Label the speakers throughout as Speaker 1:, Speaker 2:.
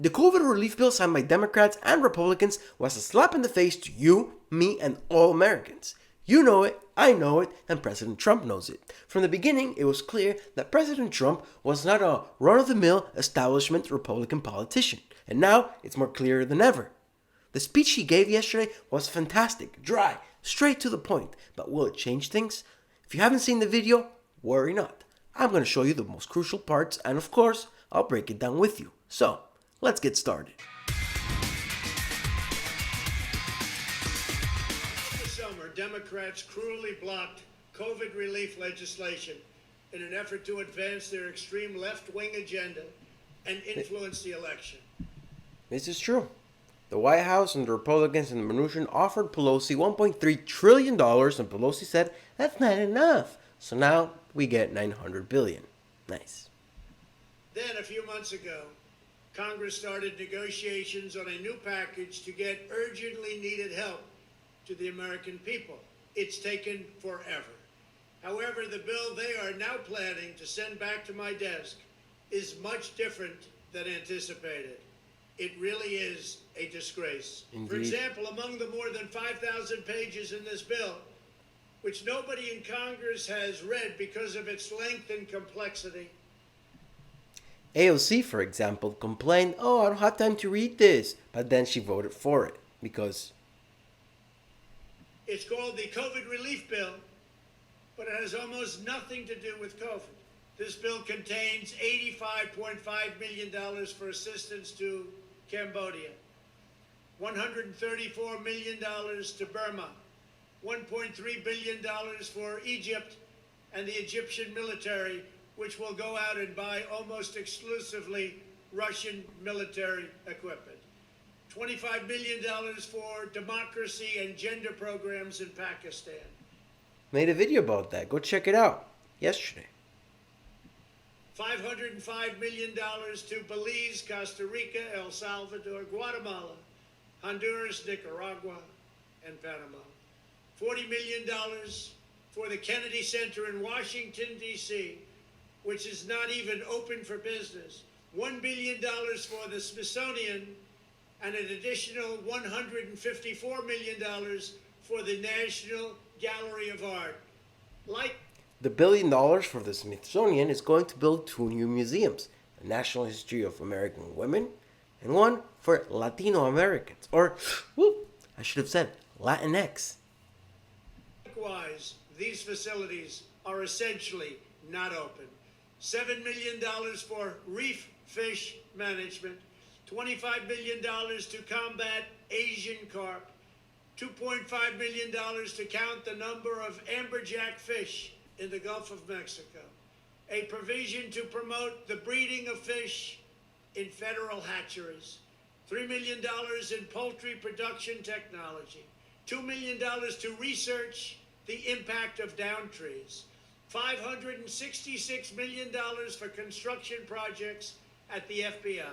Speaker 1: The COVID relief bill signed by Democrats and Republicans was a slap in the face to you, me, and all Americans. You know it, I know it, and President Trump knows it. From the beginning, it was clear that President Trump was not a run-of-the-mill establishment Republican politician, and now it's more clear than ever. The speech he gave yesterday was fantastic, dry, straight to the point, but will it change things? If you haven't seen the video, worry not. I'm going to show you the most crucial parts, and of course, I'll break it down with you. So, let's get started.
Speaker 2: This summer, Democrats cruelly blocked COVID relief legislation in an effort to advance their extreme left-wing agenda and influence the election.
Speaker 1: This is true. The White House and the Republicans in the Mnuchin offered Pelosi $1.3 trillion, and Pelosi said, that's not enough. So now we get $900 billion. Nice.
Speaker 2: Then, a few months ago, Congress started negotiations on a new package to get urgently needed help to the American people. It's taken forever. However, the bill they are now planning to send back to my desk is much different than anticipated. It really is a disgrace.
Speaker 1: Indeed.
Speaker 2: For example, among the more than 5,000 pages in this bill, which nobody in Congress has read because of its length and complexity.
Speaker 1: AOC, for example, complained, I don't have time to read this. But then she voted for it because
Speaker 2: It's called the COVID relief bill, but it has almost nothing to do with COVID. This bill contains $85.5 million for assistance to Cambodia, $134 million to Burma, $1.3 billion for Egypt and the Egyptian military, which will go out and buy almost exclusively Russian military equipment, $25 million for democracy and gender programs in Pakistan.
Speaker 1: made a video about that. Go check it out. Yesterday.
Speaker 2: $505 million to Belize, Costa Rica, El Salvador, Guatemala, Honduras, Nicaragua, and Panama. $40 million for the Kennedy Center in Washington, D.C., which is not even open for business. $1 billion for the Smithsonian, and an additional $154 million for the National Gallery of Art.
Speaker 1: The $1 billion for the Smithsonian is going to build 2 new museums, a National History of American Women and one for Latino Americans, or, I should have said Latinx.
Speaker 2: Likewise, these facilities are essentially not open. $7 million for reef fish management, $25 million to combat Asian carp, $2.5 million to count the number of amberjack fish in the Gulf of Mexico, a provision to promote the breeding of fish in federal hatcheries, $3 million in poultry production technology, $2 million to research the impact of down trees, $566 million for construction projects at the FBI.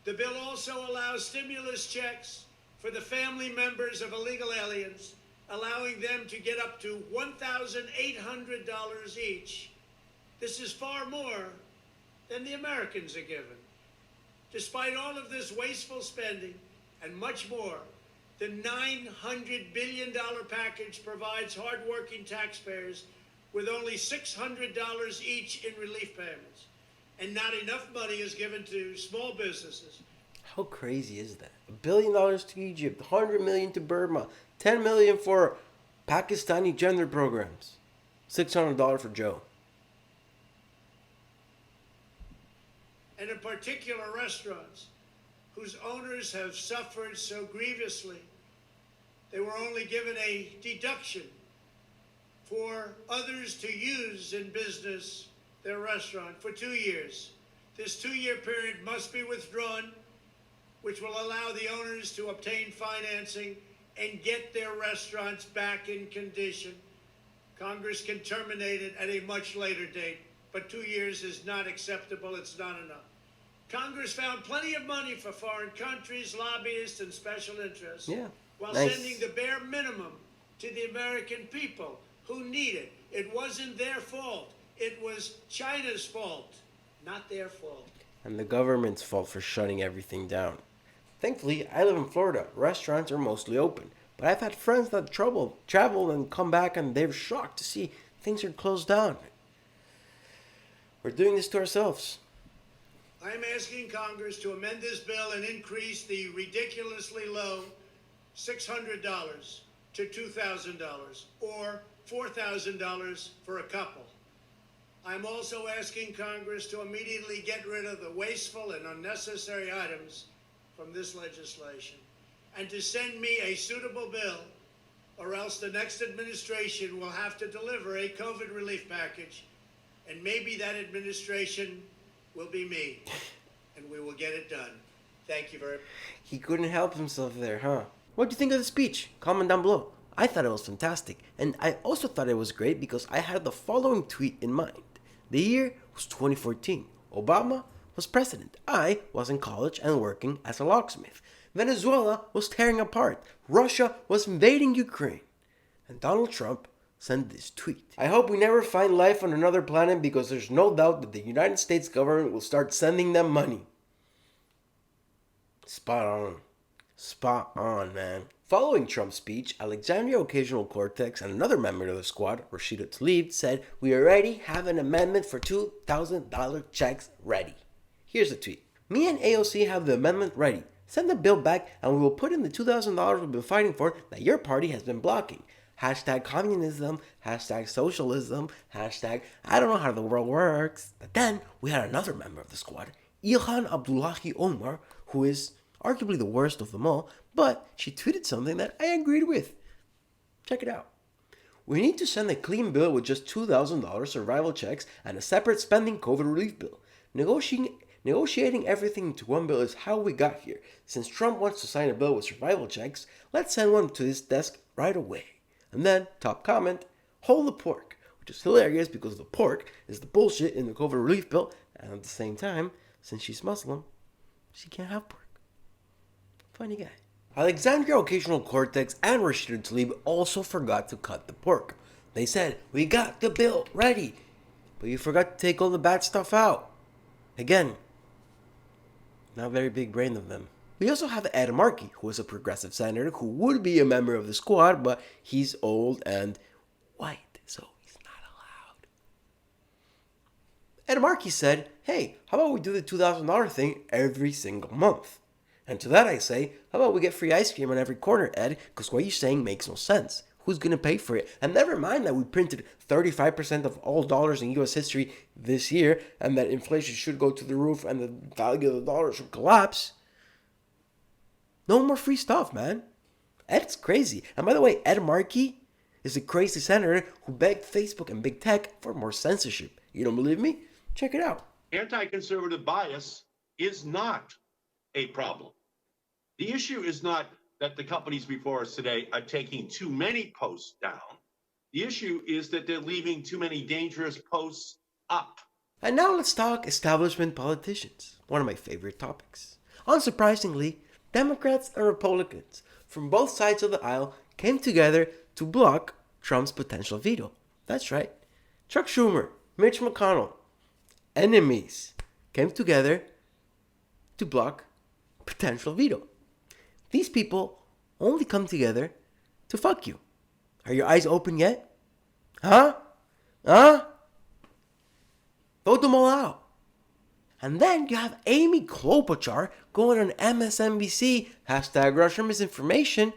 Speaker 2: The bill also allows stimulus checks for the family members of illegal aliens, allowing them to get up to $1,800 each. This is far more than the Americans are given. Despite all of this wasteful spending and much more, the $900 billion package provides hardworking taxpayers with only $600 each in relief payments, and not enough money is given to small businesses.
Speaker 1: How crazy is that? $1 billion to Egypt, $100 million to Burma, $10 million for Pakistani gender programs, $600 for Joe.
Speaker 2: And in particular, restaurants whose owners have suffered so grievously, they were only given a deduction for others to use in business their restaurant for 2 years. This 2-year period must be withdrawn, which will allow the owners to obtain financing and get their restaurants back in condition. Congress can terminate it at a much later date, but 2 years is not acceptable. It's not enough. Congress found plenty of money for foreign countries, lobbyists, and special interests, while sending the bare minimum to the American people who need it. It wasn't their fault. It was China's fault, not their fault.
Speaker 1: and the government's fault for shutting everything down. Thankfully, I live in Florida. Restaurants are mostly open. But I've had friends that travel and come back and they're shocked to see things are closed down. We're doing this to ourselves.
Speaker 2: I am asking Congress to amend this bill and increase the ridiculously low $600 to $2,000 or $4,000 for a couple. I'm also asking Congress to immediately get rid of the wasteful and unnecessary items from this legislation and to send me a suitable bill, or else the next administration will have to deliver a COVID relief package, and maybe that administration will be me, and we will get it done. Thank you very much.
Speaker 1: He couldn't help himself there, huh? What do you think of the speech? Comment down below. I thought it was fantastic, and I also thought it was great because I had the following tweet in mind. The year was 2014. Obama was president. I was in college and working as a locksmith. Venezuela was tearing apart. Russia was invading Ukraine. And Donald Trump sent this tweet. I hope we never find life on another planet because there's no doubt that the United States government will start sending them money. Spot on. Spot on, man. Following Trump's speech, Alexandria Ocasio-Cortez and another member of the squad, Rashida Tlaib, said, "We already have an amendment for $2,000 checks ready." Here's the tweet. "Me and AOC have the amendment ready. Send the bill back and we will put in the $2,000 we've been fighting for that your party has been blocking. Hashtag communism, hashtag socialism, hashtag I don't know how the world works." But then we had another member of the squad, Ilhan Abdullahi Omar, who is arguably the worst of them all, but she tweeted something that I agreed with. Check it out. "We need to send a clean bill with just $2,000 survival checks and a separate spending COVID relief bill. Negotiating everything into one bill is how we got here. Since Trump wants to sign a bill with survival checks, let's send one to his desk right away." And then, top comment, "Hold the pork," which is hilarious because the pork is the bullshit in the COVID relief bill, and at the same time, since she's Muslim, she can't have pork. Funny guy. Alexandria Ocasio-Cortez and Rashida Tlaib also forgot to cut the pork. They said, "We got the bill ready, but you forgot to take all the bad stuff out." Again, not very big brain of them. We also have Ed Markey, who is a progressive senator who would be a member of the squad, but he's old and white, so he's not allowed. Ed Markey said, "Hey, how about we do the $2,000 thing every single month?" And to that I say, how about we get free ice cream on every corner, Ed? Because what you're saying makes no sense. Who's going to pay for it? And never mind that we printed 35% of all dollars in U.S. history this year, and that inflation should go to the roof and the value of the dollar should collapse. No more free stuff, man. Ed's crazy. And by the way, Ed Markey is a crazy senator who begged Facebook and big tech for more censorship. You don't believe me? Check it out.
Speaker 3: Anti-conservative bias is not a problem. The issue is not that the companies before us today are taking too many posts down. The issue is that they're leaving too many dangerous posts up.
Speaker 1: And now let's talk establishment politicians, one of my favorite topics. Unsurprisingly, Democrats and Republicans from both sides of the aisle came together to block Trump's potential veto. That's right. Chuck Schumer, Mitch McConnell, enemies, came together to block potential veto. These people only come together to fuck you. Are your eyes open yet? Huh? Vote them all out. And then you have Amy Klobuchar going on MSNBC, hashtag Russian misinformation,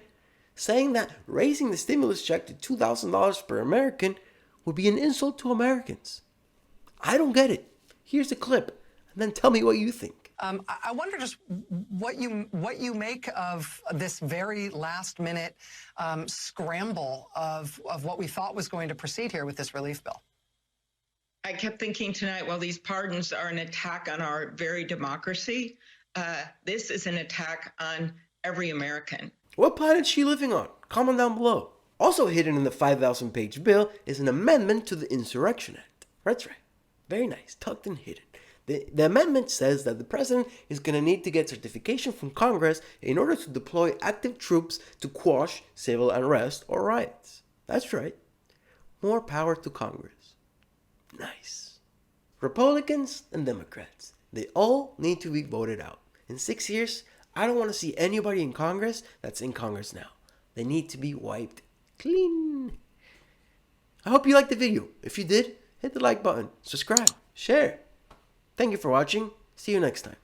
Speaker 1: saying that raising the stimulus check to $2,000 per American would be an insult to Americans. I don't get it. Here's the clip, and then tell me what you think.
Speaker 4: I wonder just what you make of this very last-minute scramble of what we thought was going to proceed here with this relief bill.
Speaker 5: I kept thinking tonight, well, these pardons are an attack on our very democracy. This is an attack on every American.
Speaker 1: What planet is she living on? Comment down below. Also hidden in the 5,000-page bill is an amendment to the Insurrection Act. That's right. Very nice. Tucked and hidden. The amendment says that the president is going to need to get certification from Congress in order to deploy active troops to quash civil unrest or riots. That's right. More power to Congress. Nice. Republicans and Democrats, They all need to be voted out. In 6 years, I don't want to see anybody in Congress that's in Congress now. They need to be wiped clean. I hope you liked the video. If you did, hit the like button, subscribe, share. Thank you for watching. See you next time.